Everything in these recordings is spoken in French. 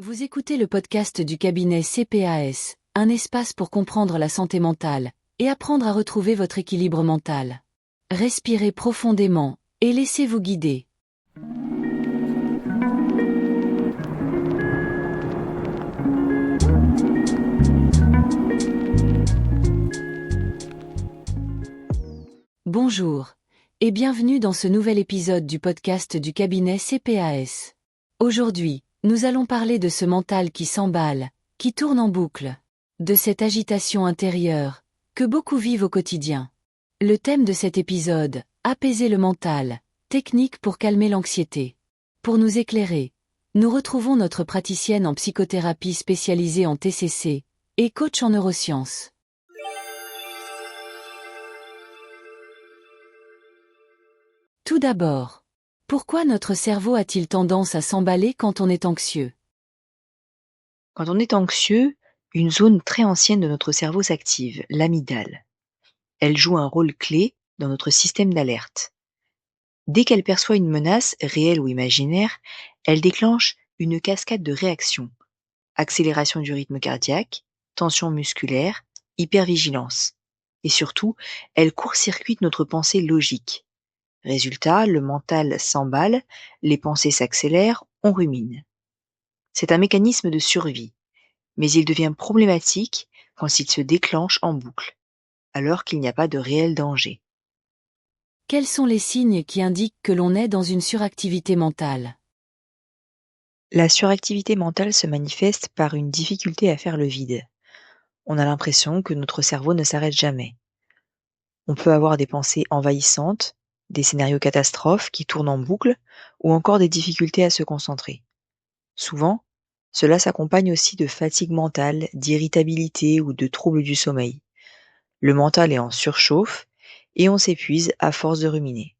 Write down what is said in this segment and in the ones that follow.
Vous écoutez le podcast du cabinet CPAS, un espace pour comprendre la santé mentale et apprendre à retrouver votre équilibre mental. Respirez profondément et laissez-vous guider. Bonjour et bienvenue dans ce nouvel épisode du podcast du cabinet CPAS. Aujourd'hui, nous allons parler de ce mental qui s'emballe, qui tourne en boucle, de cette agitation intérieure que beaucoup vivent au quotidien. Le thème de cet épisode, apaiser le mental, technique pour calmer l'anxiété. Pour nous éclairer, nous retrouvons notre praticienne en psychothérapie spécialisée en TCC et coach en neurosciences. Tout d'abord, pourquoi notre cerveau a-t-il tendance à s'emballer quand on est anxieux ? Quand on est anxieux, une zone très ancienne de notre cerveau s'active, l'amygdale. Elle joue un rôle clé dans notre système d'alerte. Dès qu'elle perçoit une menace, réelle ou imaginaire, elle déclenche une cascade de réactions. Accélération du rythme cardiaque, tension musculaire, hypervigilance. Et surtout, elle court-circuite notre pensée logique. Résultat, le mental s'emballe, les pensées s'accélèrent, on rumine. C'est un mécanisme de survie. Mais il devient problématique quand il se déclenche en boucle, alors qu'il n'y a pas de réel danger. Quels sont les signes qui indiquent que l'on est dans une suractivité mentale ? La suractivité mentale se manifeste par une difficulté à faire le vide. On a l'impression que notre cerveau ne s'arrête jamais. On peut avoir des pensées envahissantes, des scénarios catastrophes qui tournent en boucle, ou encore des difficultés à se concentrer. Souvent, cela s'accompagne aussi de fatigue mentale, d'irritabilité ou de troubles du sommeil. Le mental est en surchauffe et on s'épuise à force de ruminer.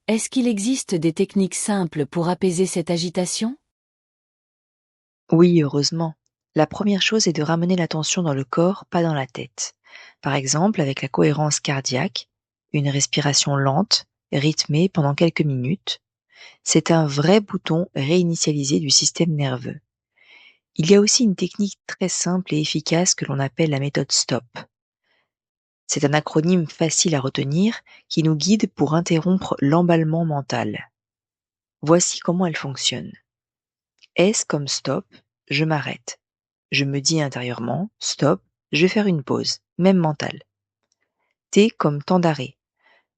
Est-ce qu'il existe des techniques simples pour apaiser cette agitation ? Oui, heureusement. La première chose est de ramener l'attention dans le corps, pas dans la tête. Par exemple, avec la cohérence cardiaque, une respiration lente, rythmée pendant quelques minutes. C'est un vrai bouton réinitialisé du système nerveux. Il y a aussi une technique très simple et efficace que l'on appelle la méthode STOP. C'est un acronyme facile à retenir qui nous guide pour interrompre l'emballement mental. Voici comment elle fonctionne. S comme stop, je m'arrête. Je me dis intérieurement, stop, je vais faire une pause, même mentale. T comme temps d'arrêt.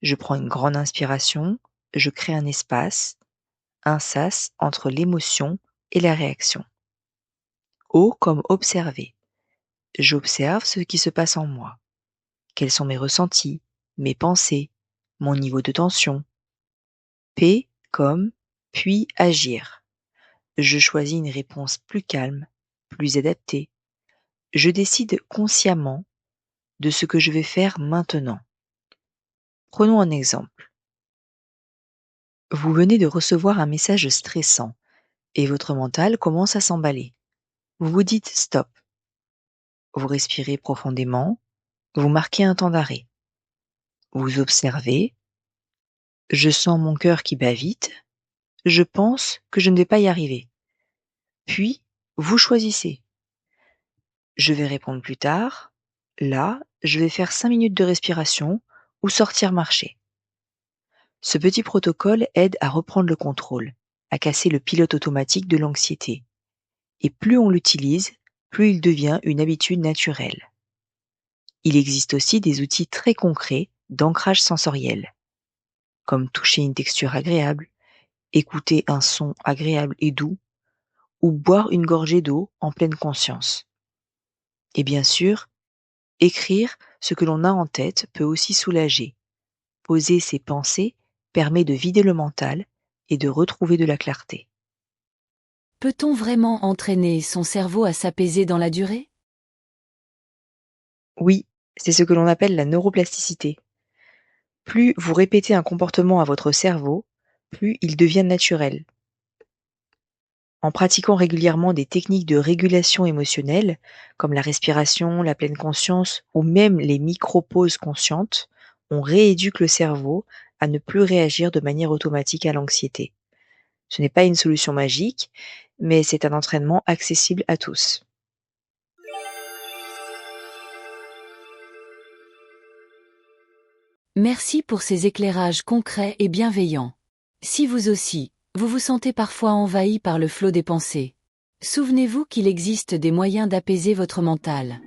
Je prends une grande inspiration, je crée un sas entre l'émotion et la réaction. O comme observer. J'observe ce qui se passe en moi. Quels sont mes ressentis, mes pensées, mon niveau de tension. P comme puis agir. Je choisis une réponse plus calme, plus adaptée. Je décide consciemment de ce que je vais faire maintenant. Prenons un exemple. Vous venez de recevoir un message stressant et votre mental commence à s'emballer. Vous vous dites stop. Vous respirez profondément, vous marquez un temps d'arrêt. Vous observez. Je sens mon cœur qui bat vite. Je pense que je ne vais pas y arriver. Puis, vous choisissez. Je vais répondre plus tard. Là, je vais faire 5 minutes de respiration ou sortir marcher. Ce petit protocole aide à reprendre le contrôle, à casser le pilote automatique de l'anxiété. Et plus on l'utilise, plus il devient une habitude naturelle. Il existe aussi des outils très concrets d'ancrage sensoriel, comme toucher une texture agréable, écouter un son agréable et doux, ou boire une gorgée d'eau en pleine conscience. Et bien sûr, écrire ce que l'on a en tête peut aussi soulager. Poser ses pensées permet de vider le mental et de retrouver de la clarté. Peut-on vraiment entraîner son cerveau à s'apaiser dans la durée ? Oui, c'est ce que l'on appelle la neuroplasticité. Plus vous répétez un comportement à votre cerveau, plus il devient naturel. En pratiquant régulièrement des techniques de régulation émotionnelle, comme la respiration, la pleine conscience ou même les micro-pauses conscientes, on rééduque le cerveau à ne plus réagir de manière automatique à l'anxiété. Ce n'est pas une solution magique, mais c'est un entraînement accessible à tous. Merci pour ces éclairages concrets et bienveillants. Si vous aussi, vous vous sentez parfois envahi par le flot des pensées, souvenez-vous qu'il existe des moyens d'apaiser votre mental.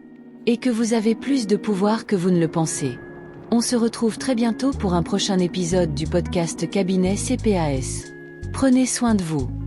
Et que vous avez plus de pouvoir que vous ne le pensez. On se retrouve très bientôt pour un prochain épisode du podcast Cabinet CPAS. Prenez soin de vous.